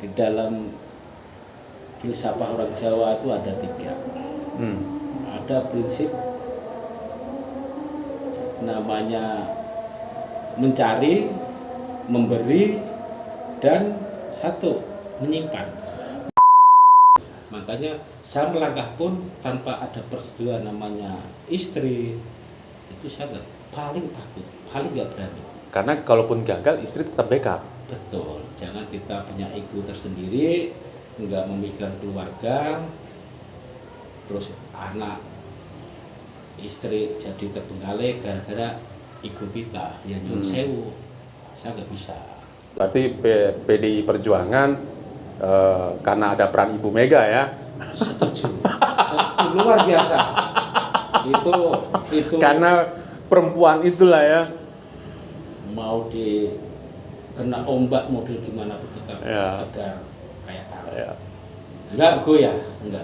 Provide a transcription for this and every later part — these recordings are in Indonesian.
Di dalam filsafat orang Jawa itu ada 3. Ada prinsip namanya mencari, memberi, dan 1 menyimpan. Makanya saya melangkah pun tanpa ada persetujuan namanya istri, itu saya paling takut, paling nggak berani. Karena kalaupun gagal, istri tetap backup. Betul, jangan kita punya ego tersendiri, nggak memikirkan keluarga, terus anak istri jadi terbengkalai gara-gara ego kita, ya nyun sewu, saya nggak bisa. Berarti PDI Perjuangan karena ada peran Ibu Mega ya? Setuju, luar biasa. Itu Karena perempuan itulah ya. mau kena ombak model gimana pun tetap Ya. tegar kayak karang. Ya. Enggak goyah, enggak.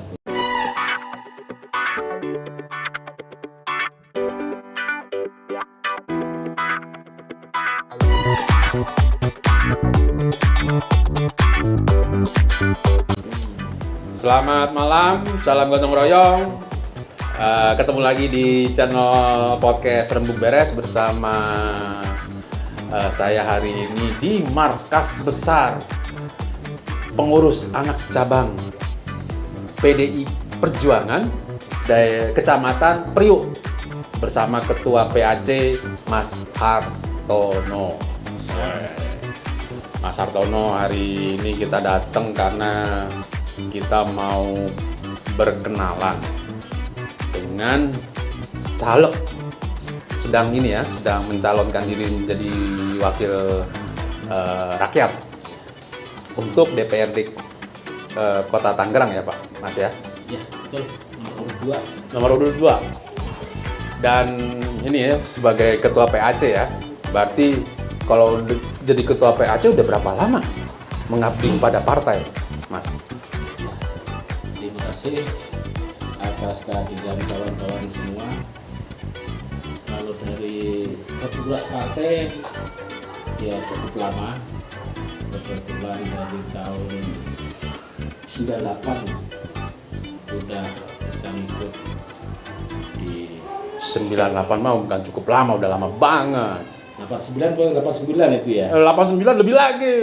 Selamat malam, salam gotong royong. Ketemu lagi di channel podcast Rembug Beres bersama saya hari ini di markas besar pengurus anak cabang PDI Perjuangan dari Kecamatan Priuk bersama Ketua PAC Mas Hartono. Mas Hartono, hari ini kita datang karena kita mau berkenalan dengan caleg sedang mencalonkan diri menjadi wakil rakyat untuk DPRD Kota Tangerang ya Pak Mas ya? Ya, betul. Nomor urut 2. Dan ini ya sebagai ketua PAC ya. Berarti kalau jadi ketua PAC udah berapa lama mengabdi pada partai, Mas? Terima kasih atas kehadiran kawan-kawan semua. Kalau dari ketua partai ya cukup lama, kebetulan dari tahun 98 udah kita ngikut di 98 mah bukan cukup lama, udah lama banget. 89 bukan 89 itu ya. 89 lebih lagi.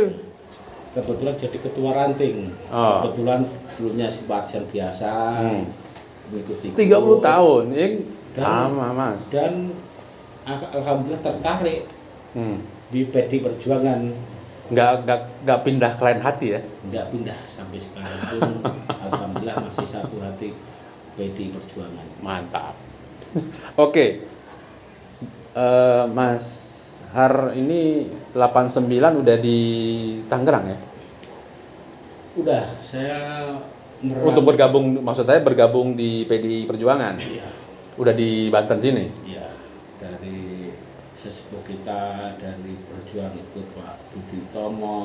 Kebetulan jadi ketua ranting. Oh. Kebetulan sebelumnya simpatisan biasa. Mengikuti 30 tahun, ya Dan- lama Mas. Dan alhamdulillah tertarik di PDI Perjuangan. Nggak pindah ke lain hati ya? Nggak pindah sampai sekarang pun alhamdulillah masih satu hati PDI Perjuangan. Mantap. Oke. Mas Har ini 89 udah di Tangerang ya? Udah, saya Untuk bergabung, maksud saya bergabung di PDI Perjuangan. Iya, Udah di Banten sini. iya. Dari sesepuh kita dari Perjuangan ikut Pak Budi Utomo,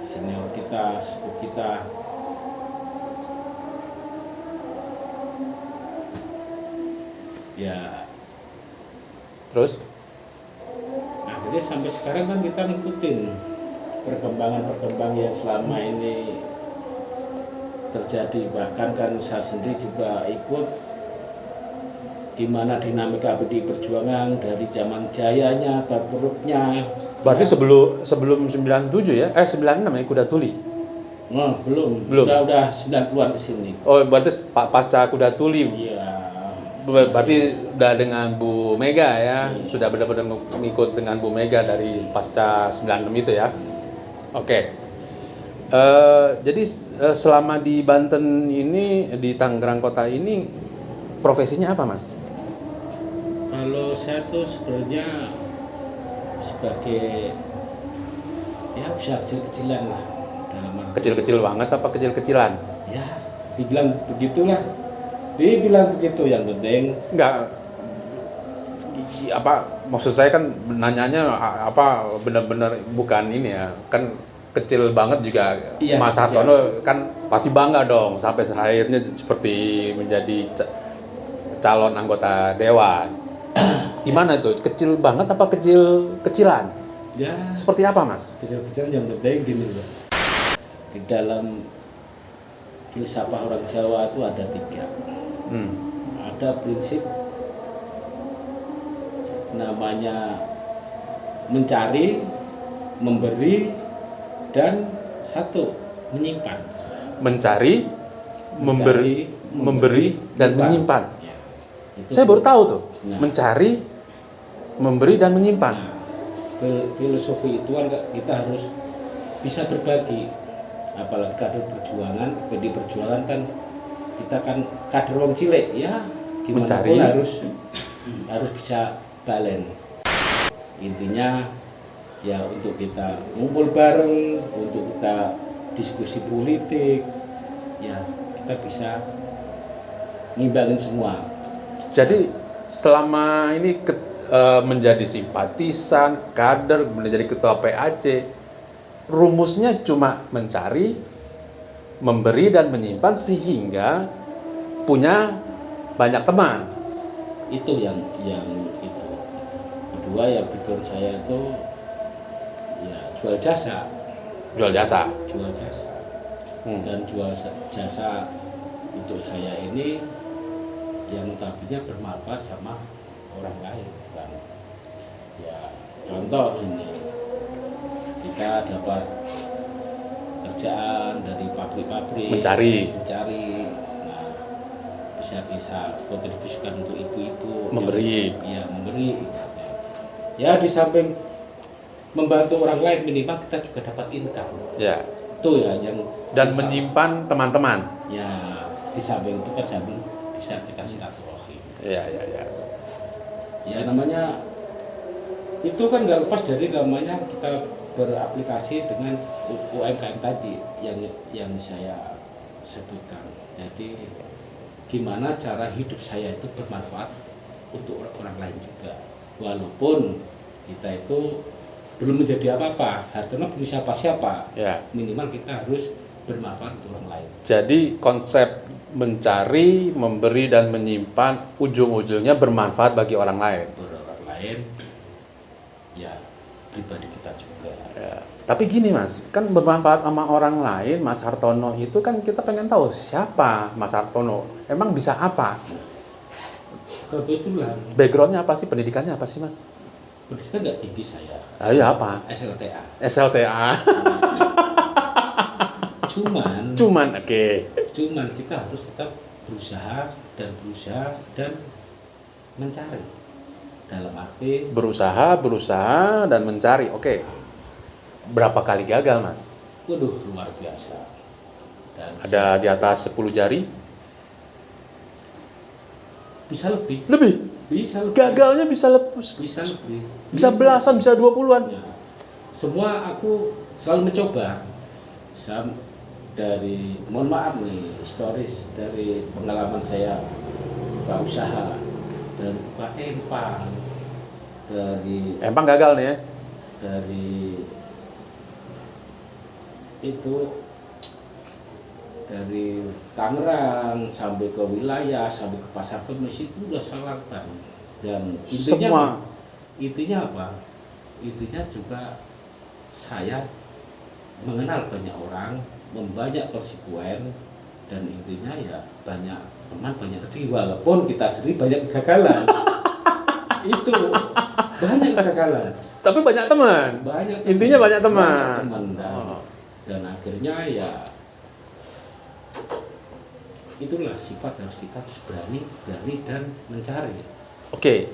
senior kita, sesepuh kita. Ya, Terus? akhirnya sampai sekarang kan kita ngikutin perkembangan yang selama ini terjadi. Bahkan kan saya sendiri juga ikut gimana dinamika PDI Perjuangan dari zaman jayanya, terpuruknya. Berarti sebelum 97 ya? 96 ya Kuda Tuli. Oh, belum. Belum. Udah 90-an ke sini. Oh, berarti pasca Kuda Tuli. Iya. Berarti udah dengan Bu Mega ya. Sudah benar-benar ngikut dengan Bu Mega dari pasca 96 itu ya. Oke. Jadi selama di Banten ini, di Tangerang Kota ini, profesinya apa Mas? Kalau saya tuh sebenarnya sebagai ya usaha kecil-kecilan lah, dalam arti Kecil-kecil banget apa kecil-kecilan? ya dibilang begitulah, dibilang begitu. Yang penting Enggak, apa maksud saya kan nanyanya apa benar-benar bukan ini ya, kan kecil banget juga. Iya, Mas Hartono kan pasti bangga dong sampai akhirnya seperti menjadi calon anggota dewan. Gimana itu? Kecil banget apa kecil-kecilan? ya Seperti apa Mas? kecil-kecilan, yang penting gini loh. Di dalam filsafat orang Jawa itu ada 3. Ada prinsip namanya mencari, memberi, dan 1 menyimpan. Mencari, memberi dan menyimpan. Ya, itu Saya baru tahu tuh. Nah. Mencari, memberi dan menyimpan. Nah, filosofi itu kan kita harus bisa berbagi, apalagi kader perjuangan. Di perjuangan kan kita kan kader wong cilik ya, gimana Mencari. pun harus bisa balance. Intinya ya untuk kita ngumpul bareng, untuk kita diskusi politik, ya kita bisa ngimbangin semua. Jadi selama ini menjadi simpatisan, kader, menjadi ketua PAC, rumusnya cuma mencari, memberi dan menyimpan sehingga punya banyak teman. Itu yang itu. Kedua ya background saya itu ya jual jasa. Jual jasa. Dan jual jasa untuk saya ini yang notabene bermanfaat sama orang lain kan. Ya contoh ini, kita dapat kerjaan dari pabrik-pabrik, Mencari. nah bisa kontribusikan untuk ibu-ibu, Memberi. memberi. Ya di samping membantu orang lain, minimal kita juga dapat income. Ya. Itu ya yang Dan menyimpan teman-teman. ya di samping itu kan bisa kita silaturahmi. Ya. Ya namanya itu kan nggak lepas dari namanya kita beraplikasi dengan UMKM tadi yang saya sebutkan. Jadi gimana cara hidup saya itu bermanfaat untuk orang lain juga, walaupun kita itu belum menjadi apa-apa, hartanya belum siapa-siapa, Ya. minimal kita harus bermanfaat untuk orang lain. Jadi konsep mencari, memberi dan menyimpan ujung-ujungnya bermanfaat bagi orang lain. Untuk orang lain, ya pribadi kita juga. Ya. Tapi gini Mas, kan bermanfaat sama orang lain, Mas Hartono itu kan kita pengen tahu siapa Mas Hartono, emang bisa apa? Kebetulan Backgroundnya apa sih, pendidikannya apa sih Mas? pendidikan nggak tinggi saya, Ayo apa? SLTA. SLTA. Cuman Oke. kita harus tetap berusaha dan mencari. Dalam arti Berusaha dan mencari. Oke. Berapa kali gagal Mas? waduh luar biasa. Dan Ada di atas 10 jari? bisa lebih. Bisa lebih. Gagalnya bisa Bisa lebih. bisa belasan, bisa 20-an. Ya. Semua aku selalu mencoba. Dari mohon maaf nih, historis dari pengalaman saya buka usaha, dari buka empang, Empang gagal nih ya. dari itu dari Tangerang sampai ke wilayah, sampai ke Pasar Kemis itu udah saya lakukan. Dan intinya apa? Intinya juga saya mengenal banyak orang, membanyak konsekuen, dan intinya ya banyak teman, banyak rezeki, walaupun kita sendiri banyak kegagalan. Itu banyak kegagalan. Tapi banyak teman. Intinya banyak teman. Dan akhirnya ya itulah sifat kita harus berani dan mencari. Oke.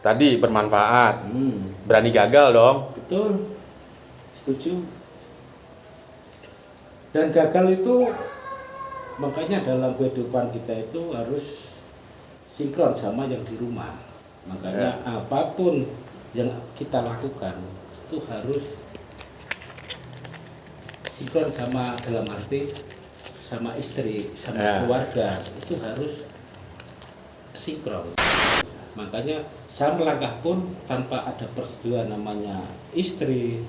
Tadi bermanfaat. Berani gagal dong. Betul. Setuju. Dan gagal itu makanya dalam kehidupan kita itu harus sinkron sama yang di rumah. Makanya apapun yang kita lakukan itu harus sinkron sama, dalam arti sama istri, sama keluarga, itu harus sinkron. Makanya saya melangkah pun tanpa ada persetujuan namanya istri,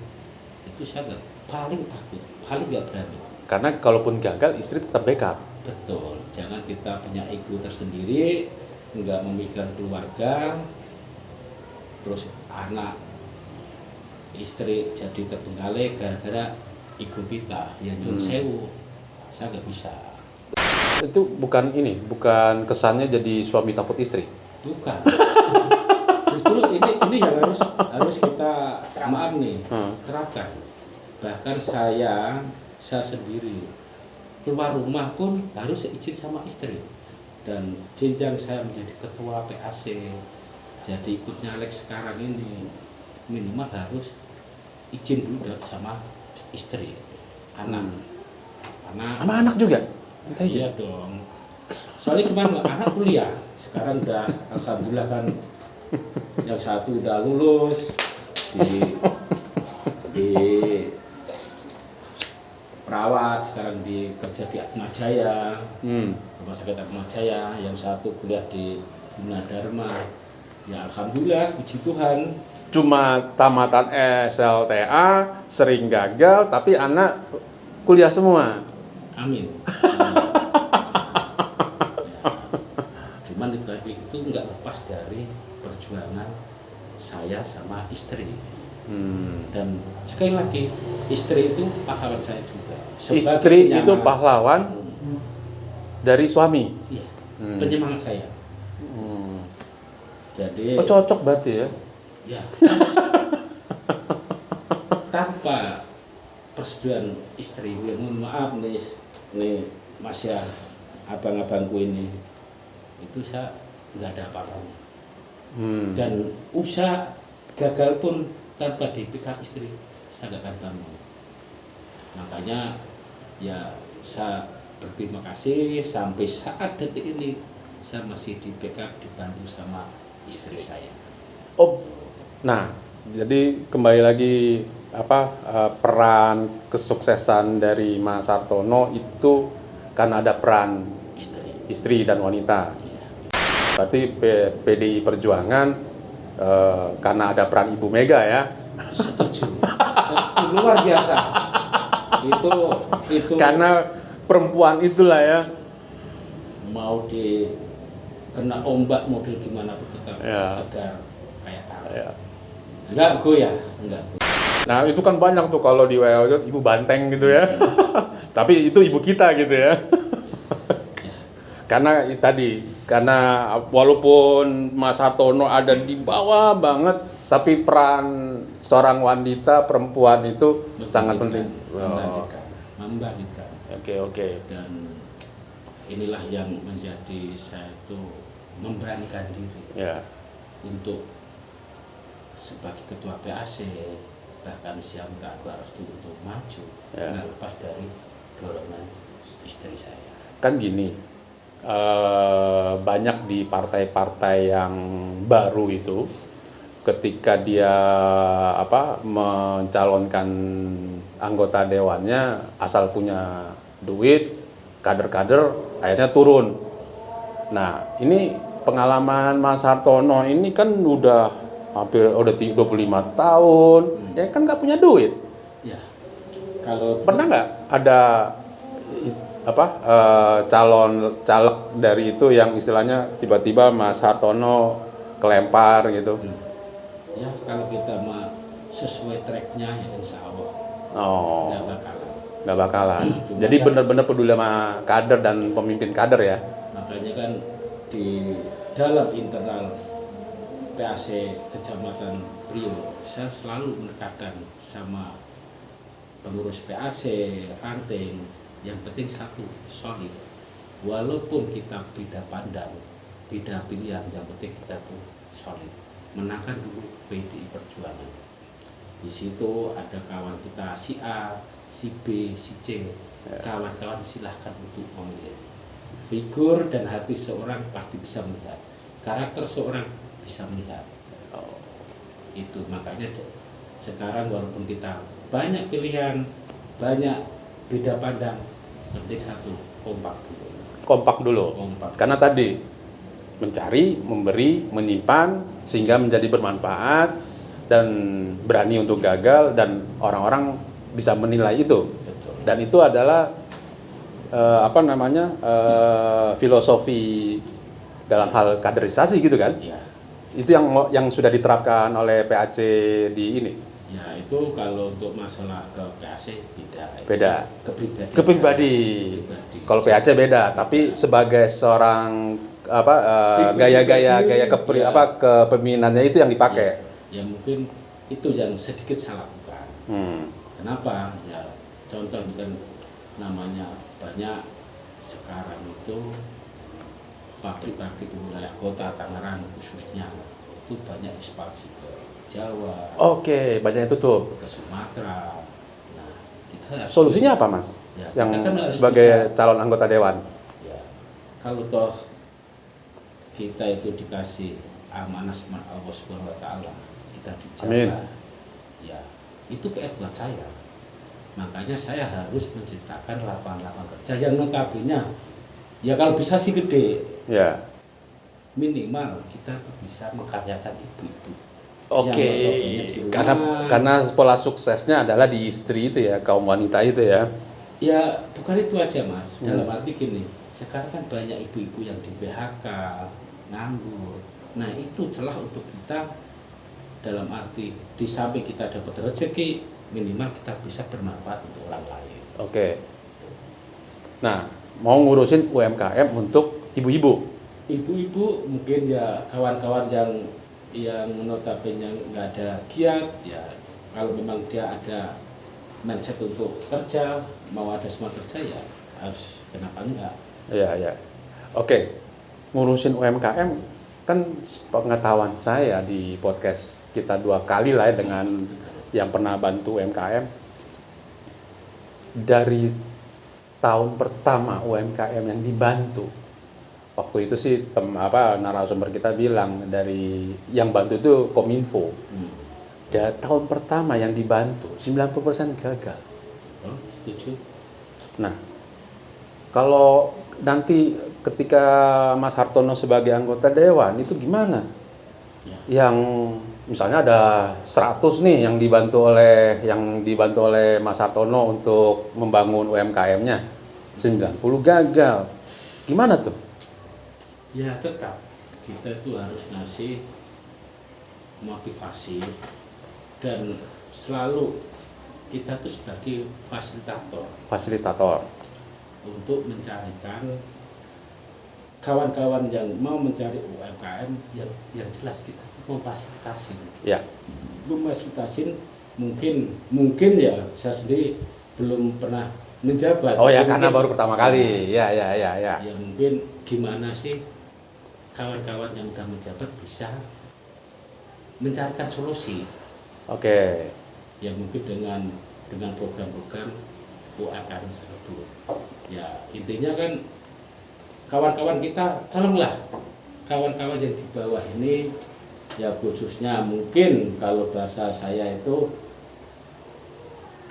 itu saya paling takut, paling nggak berani. Karena kalaupun gagal, istri tetap backup. Betul, jangan kita punya ego tersendiri, nggak memikirkan keluarga, terus anak istri jadi terbengkalai gara-gara ego kita ya nyun sewu, saya nggak bisa. Itu bukan bukan kesannya jadi suami takut istri. Bukan. Justru ini yang harus kita maaf nih, terapkan. Bahkan saya sendiri keluar rumah pun harus izin sama istri. Dan jenjang saya menjadi ketua PAC, jadi ikut nyalek sekarang ini minimal harus izin dulu sama istri, anak. Sama anak juga? Minta izin? Iya dong. Soalnya kemarin anak kuliah, sekarang udah alhamdulillah kan yang satu udah lulus di perawat, sekarang kerja di Atmajaya, rumah sakit Atmajaya, yang satu kuliah di Gunadarma. Ya alhamdulillah, puji Tuhan. Cuma tamatan SLTA, sering gagal, tapi anak kuliah semua. Amin. Cuman itu nggak lepas dari perjuangan saya sama istri. Dan sekali lagi, istri itu pahlawan saya juga. Istri itu pahlawan dari suami. Iya, penyemangat saya. Jadi cocok berarti ya? Ya. Tanpa persetujuan istri, mohon maaf nih Mas ya, abang-abangku ini, itu saya nggak ada apa-apanya. Dan usaha gagal pun tanpa di pick up istri, saya nggak akan bangun. Makanya ya saya berterima kasih sampai saat detik ini saya masih di backup, dibantu sama istri saya. Nah, jadi kembali lagi peran kesuksesan dari Mas Hartono itu kan ada peran istri dan wanita. Berarti PDI Perjuangan karena ada peran Ibu Mega ya. Setuju luar biasa. Itu karena perempuan itulah ya. Mau kena ombak model gimana pun tetap tegar kayak tanah. Ya. Enggak goyah, enggak. Nah itu kan banyak tuh kalau di WA ibu banteng gitu ya. Tapi itu ibu kita gitu ya. Karena walaupun Mas Hartono ada di bawah banget, tapi peran seorang wanita perempuan itu sangat penting. Membangkitkan. Oke. Dan inilah yang menjadi saya itu memberanikan diri untuk sebagai ketua PAC, bahkan siang tak harus untuk maju, nggak lepas dari dorongan istri saya. Kan gini, banyak di partai-partai yang baru itu ketika dia mencalonkan anggota dewannya asal punya duit, kader-kader akhirnya turun. Nah ini pengalaman Mas Hartono ini kan udah 25 tahun, ya kan nggak punya duit. Ya. Kalau pernah nggak ada caleg dari itu yang istilahnya tiba-tiba Mas Hartono kelempar gitu? Ya kalau kita mah sesuai tracknya ya insya Allah nggak bakalan. Jadi benar-benar peduli sama kader dan pemimpin kader ya. Makanya kan di dalam internal PAC Kecamatan Priok, saya selalu menekankan sama pengurus PAC, ranting, yang penting satu, solid. Walaupun kita beda pandang, beda pilihan, yang penting kita tuh solid. Menangkan dulu PDI Perjuangan. Di situ ada kawan kita si A, si B, si C. Kawan-kawan silahkan untuk memilih. Figur dan hati seorang pasti bisa melihat. Karakter seorang bisa melihat. Itu makanya sekarang walaupun kita banyak pilihan, banyak beda pandang, penting satu, kompak dulu. Karena tadi mencari, memberi, menyimpan sehingga menjadi bermanfaat dan berani untuk gagal dan orang-orang bisa menilai itu. Betul. Dan itu adalah filosofi dalam hal kaderisasi gitu kan? Ya. Itu yang sudah diterapkan oleh PAC di ini. Ya itu kalau untuk masalah ke PAC beda. Beda. Kepribadian. Ke pribadi. Kalau PAC beda, tapi sebagai seorang apa gaya kepemimpinannya itu yang dipakai. Ya mungkin itu yang sedikit saya lakukan. Kenapa? Ya contoh kan namanya banyak sekarang itu pabrik-pabrik di wilayah kota Tangerang khususnya itu banyak ekspansi ke Jawa. Oke, banyak yang tutup. Ke Sumatera. Nah, kita solusinya apa, Mas? Ya, yang kan sebagai calon anggota dewan. Ya, kalau toh kita itu dikasih amanah sama Allah Subhanahu wa taala, kita dijaga. Amin. Ya, itu PR buat saya. Makanya saya harus menciptakan lapangan kerja yang notabene ya kalau bisa sih gede. Ya. Minimal kita tuh bisa mengkaryakan ibu-ibu. Oke. Karena pola suksesnya adalah di istri itu ya, kaum wanita itu ya. Ya, bukan itu aja, Mas. Dalam arti gini, sekarang kan banyak ibu-ibu yang di PHK, nganggur. Nah, itu celah untuk kita dalam arti di samping kita dapat rezeki, minimal kita bisa bermanfaat untuk orang lain. Oke. Nah, mau ngurusin UMKM untuk ibu-ibu. Ibu-ibu mungkin ya kawan-kawan yang notabene nggak ada giat, ya kalau memang dia ada mindset untuk kerja, mau ada semangat kerja ya harus, kenapa enggak? Ya. Oke. Ngurusin UMKM kan pengetahuan saya di podcast kita 2 kali lah ya dengan yang pernah bantu UMKM. Dari tahun pertama UMKM yang dibantu, waktu itu sih narasumber kita bilang dari yang bantu itu Kominfo. Dan tahun pertama yang dibantu 90% gagal. Oh, setuju. Nah, kalau nanti ketika Mas Hartono sebagai anggota dewan itu gimana? Ya. Yang misalnya ada 100 nih yang dibantu oleh Mas Hartono untuk membangun UMKM-nya. 90 gagal. Gimana tuh? Ya tetap kita itu harus ngasih motivasi dan selalu kita tuh sebagai fasilitator untuk mencarikan kawan-kawan yang mau mencari UMKM yang jelas kita memfasilitasi. Ya. Memfasilitasi mungkin ya saya sendiri belum pernah menjabat. Oh ya, karena baru pertama kali. Ya. Ya mungkin gimana sih kawan-kawan yang sudah menjabat bisa mencarikan solusi. Oke. Ya mungkin dengan program-program UMKM tersebut. Ya intinya kan kawan-kawan kita, tolonglah kawan-kawan yang di bawah ini, ya khususnya mungkin kalau bahasa saya itu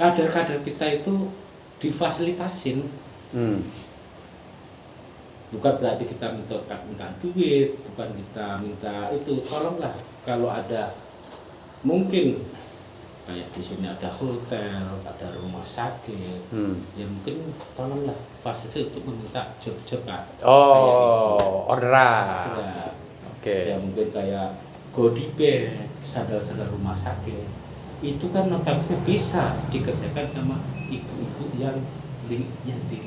kader-kader kita itu difasilitasin. Bukan berarti kita minta duit, bukan kita minta itu, tolonglah kalau ada mungkin kayak di sini ada hotel, ada rumah sakit, ya mungkin tolonglah fasilitas untuk meminta job-job kan. Oh, orderan. Oke. Ya mungkin kayak goodie bag, sandal-sandal rumah sakit, itu kan notabene bisa dikerjakan sama ibu-ibu yang di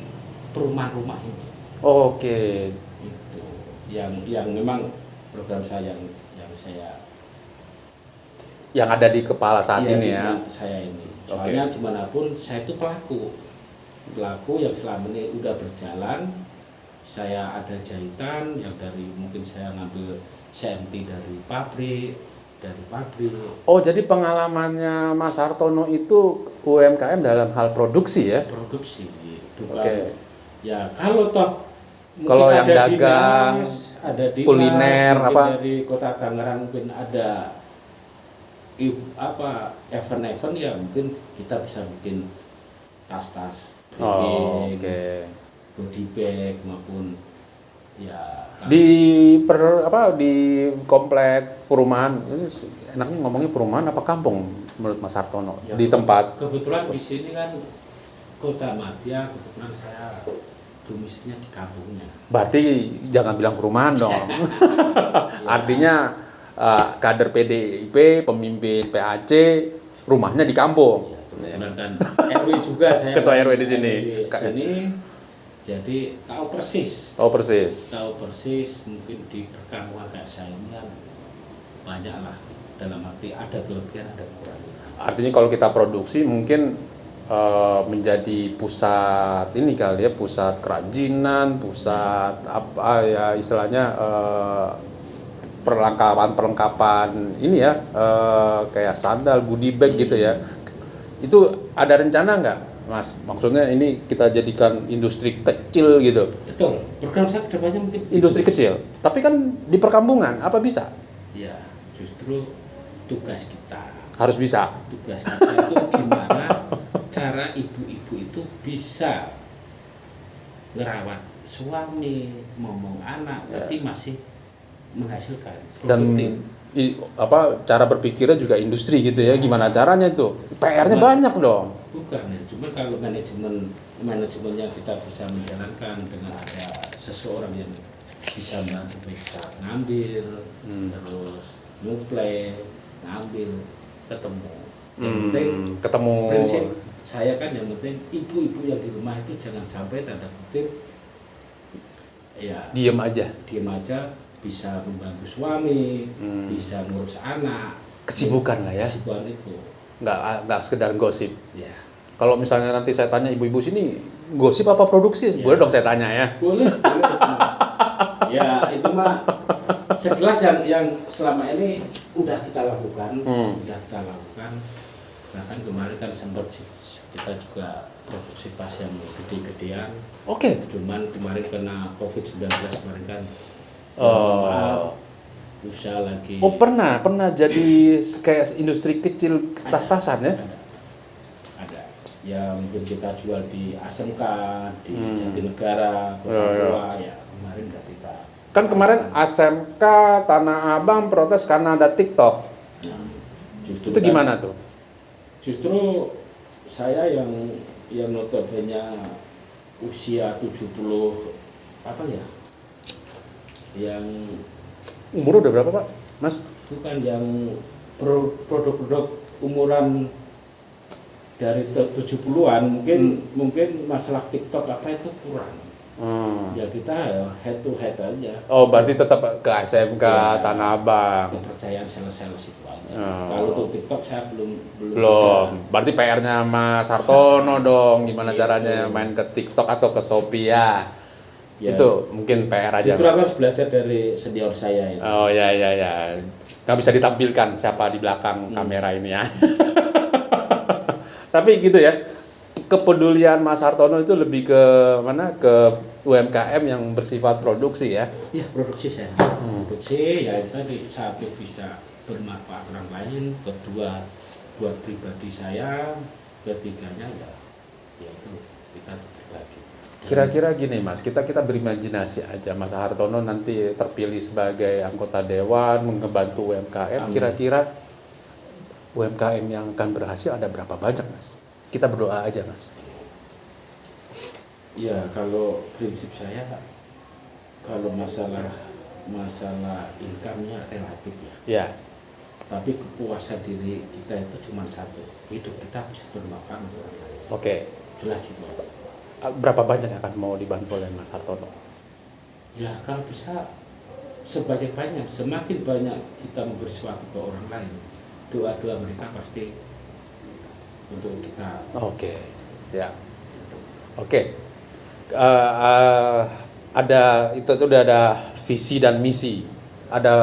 perumahan rumah ini. Oke. Itu yang memang program saya yang saya yang ada di kepala saat ini ya. Saya ini. Soalnya gimana pun saya itu pelaku yang selama ini udah berjalan. Saya ada jahitan yang dari mungkin saya ngambil CMT dari pabrik. Oh, jadi pengalamannya Mas Hartono itu UMKM dalam hal produksi ya? Produksi, bukan. Ya kalau yang dagang, ada dinas, kuliner apa dari Kota Tangerang mungkin ada event-event ya mungkin kita bisa bikin tas-tas, goodie bag maupun ya di komplek perumahan. Ini enaknya ngomongnya perumahan apa kampung menurut Mas Hartono? Ya, di tempat kebetulan di sini kan Kota Madya, kebetulan saya domisilinya di kampungnya. Berarti jangan bilang perumahan dong. Artinya kader PDIP, pemimpin PAC, rumahnya di kampung. Kebetulan kan RW juga saya. Ketua RW di sini. Jadi tahu persis. Oh persis. Tahu persis, mungkin di perkampungan kayak saya ini kan banyak lah, dalam arti ada kelebihan ada kekurangan. Artinya kalau kita produksi mungkin menjadi pusat ini kali ya, pusat kerajinan, pusat apa ya istilahnya perlengkapan ini ya, kayak sandal, goodie bag gitu ya. Itu ada rencana nggak, Mas? Maksudnya ini kita jadikan industri kecil gitu. Betul. Program saya kedepannya mungkin Industri kecil, tapi kan di perkampungan apa bisa? Ya, justru tugas kita. Harus bisa. Tugas kita itu gimana cara ibu-ibu itu bisa ngerawat suami, ngomong anak, tapi masih menghasilkan Dan produktif. cara berpikirnya juga industri gitu ya. Gimana caranya itu? PR-nya banyak dong. Bukan ya, cuma kalau manajemennya kita bisa menjalankan dengan ada seseorang yang bisa bantu, bisa ngambil, terus nyuplai, ngambil, ketemu. Yang penting Ketemu. prinsip saya kan yang penting ibu-ibu yang di rumah itu jangan sampai tanda kutip ya Diem aja. bisa membantu suami, bisa ngurus anak, Kesibukan lah ya. kesibukan itu. Nggak sekedar gosip. Ya. Kalau misalnya nanti saya tanya ibu-ibu sini, gosip apa produksi? Boleh dong saya tanya ya. Boleh. Ya itu mah sekelas yang selama ini udah kita lakukan, Bahkan kemarin kan sempat kita juga produksi tas yang gede-gedean. Oke. Cuman kemarin kena COVID-19 kemarin kan. Usaha lagi. Oh pernah jadi kayak industri kecil tas-tasan ya? Ada. Ya mungkin kita jual di ASMK, di Jatinegara, Kota ya kemarin udah kita. Kan kemarin ASMK Tanah Abang protes karena ada TikTok. Nah, Itu gimana tuh? Justru saya yang notabene usia 70 apa ya? Yang Umur udah berapa Pak, Mas? bukan yang produk-produk umuran dari 70-an mungkin masalah TikTok apa itu kurang. Ya kita head to head aja. Oh berarti tetap ke ASMK Ya, Tanah Abang. kepercayaan sales-sales itu aja. Kalau untuk TikTok saya belum Belum. bisa. Berarti PR-nya Mas Hartono dong. Gimana Gitu. caranya main ke TikTok atau ke Shopee ya? Ya, Itu mungkin PR aja. justru aku harus belajar dari senior saya itu. Oh ya. Nggak bisa ditampilkan siapa di belakang kamera ini ya. Tapi gitu ya. Kepedulian Mas Hartono itu lebih ke mana? Ke UMKM yang bersifat produksi ya. Ya produksi saya. Produksi ya itu tadi, satu bisa bermanfaat orang lain, kedua buat pribadi saya, ketiganya ya itu kita berbagi. Kira-kira gini Mas, kita berimajinasi aja Mas Hartono nanti terpilih sebagai anggota dewan membantu UMKM. Amin. Kira-kira UMKM yang akan berhasil ada berapa banyak Mas? Kita berdoa aja Mas. Ya kalau prinsip saya kalau masalah income-nya relatif ya. Ya. Tapi kepuasan diri kita itu cuma satu, hidup kita bisa bermanfaat untuk orang lain. Oke. Jelas itu aja. Berapa banyak yang akan mau dibantu oleh Mas Hartono? Ya kalau bisa sebanyak-banyak, semakin banyak kita memberi sesuatu ke orang lain, doa-doa mereka pasti untuk kita. Oke, siap. Oke. Itu udah ada visi dan misi. Ada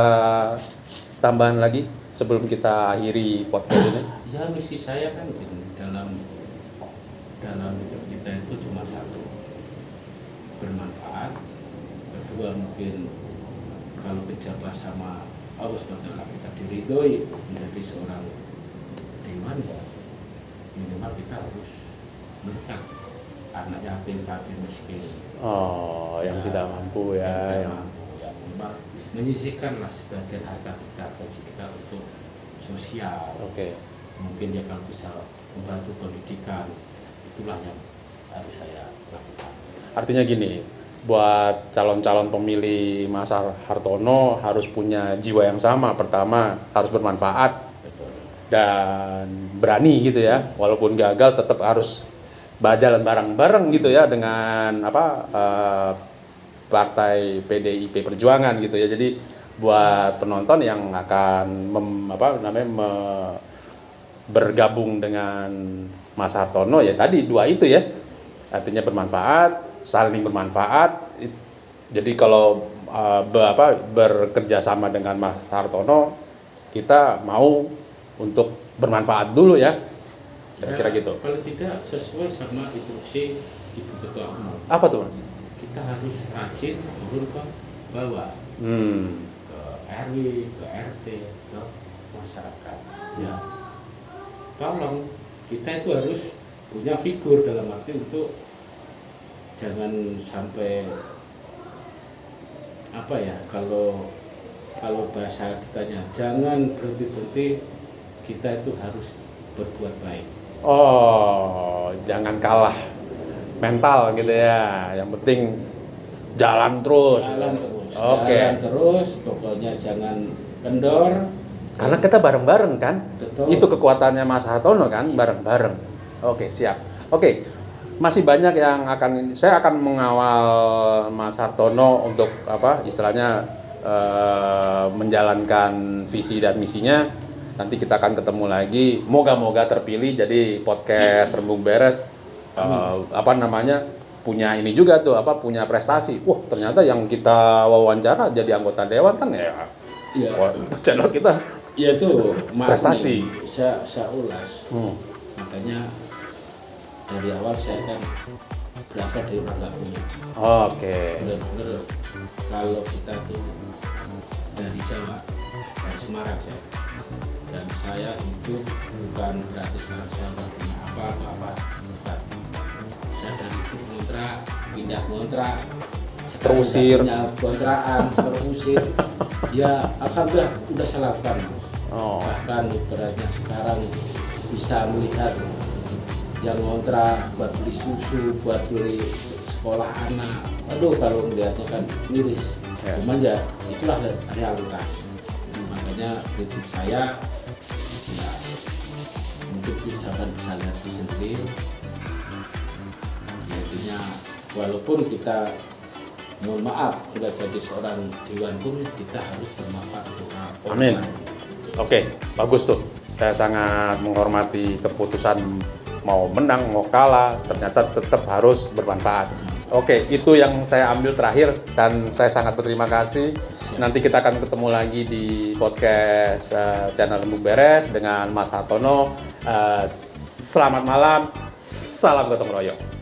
tambahan lagi sebelum kita akhiri podcast ini? Ya misi saya kan gini, dalam hidup kita itu cuma satu, bermanfaat. Kedua mungkin kalau kerjalah sama Allah SWT kita diridhoi menjadi seorang dewan ya minimal kita harus melihat anak yatim fakir miskin. Oh, yang tidak mampu ya. Yang mampu ya memang menyisihkanlah sebagian harta kita gaji kita untuk sosial. Oke. Mungkin ya kalau bisa membantu pendidikan, itulah yang harus saya lakukan. Artinya gini, buat calon-calon pemilih Mas Hartono harus punya jiwa yang sama. Pertama, harus bermanfaat. Betul. dan berani gitu ya, walaupun gagal tetap harus berjalan bareng-bareng gitu ya dengan partai PDIP Perjuangan gitu ya. Jadi buat penonton yang akan bergabung dengan Mas Hartono ya tadi dua itu ya, artinya bermanfaat, saling bermanfaat. Jadi kalau bekerja sama dengan Mas Hartono, kita mau untuk bermanfaat dulu ya, kira-kira gitu. Kalau tidak sesuai sama instruksi Ibu Ketua Umum. Apa tuh Mas? Kita harus rajin turun ke bawah, ke RW, ke RT, ke masyarakat. Ya, tolong kita itu harus punya figur dalam arti untuk jangan sampai kalau bahasa kitanya jangan berhenti kita itu harus berbuat baik. Oh, jangan kalah mental gitu ya. Yang penting jalan terus. Oke. Jalan terus, pokoknya jangan kendor. Karena kita bareng-bareng kan. Betul. Itu kekuatannya Mas Hartono kan, bareng-bareng. Oke, siap. Oke. Masih banyak yang saya akan mengawal Mas Hartono untuk istilahnya menjalankan visi dan misinya. Nanti kita akan ketemu lagi. Moga-moga terpilih jadi podcast Rembug Beres. Punya ini juga tuh punya prestasi. Wah, ternyata yang kita wawancara jadi anggota dewan kan ya. Channel kita. Ya itu prestasi. Saya ulas. Makanya dari awal saya kan berasal dari orang nggak punya. Oke. Bener-bener kalau kita tuh dari Jawa, dari Semarang saya. Dan saya hidup bukan berarti sekarang saya nggak punya apa-apa. Bukan. Saya dari itu pindah ngontrak. Terusir. Punya kontrakan, terusir. Ya alhamdulillah udah saya lakukan. Bahkan ibaratnya sekarang bisa melihat yang ngontrak buat beli susu, buat beli sekolah anak. Aduh, kalau melihatnya kan miris. Cuman ya itulah realitas. Makanya prinsip saya ya mungkin bisa lihat sendiri. Jadinya walaupun kita mohon maaf sudah jadi seorang dewan pun kita harus bermanfaat untuk orang. Amin. Oke, bagus tuh. Saya sangat menghormati keputusan mau menang, mau kalah, ternyata tetap harus bermanfaat. Oke, itu yang saya ambil terakhir dan saya sangat berterima kasih. Nanti kita akan ketemu lagi di podcast channel Rembug Beres dengan Mas Hartono. Selamat malam, salam gotong royong.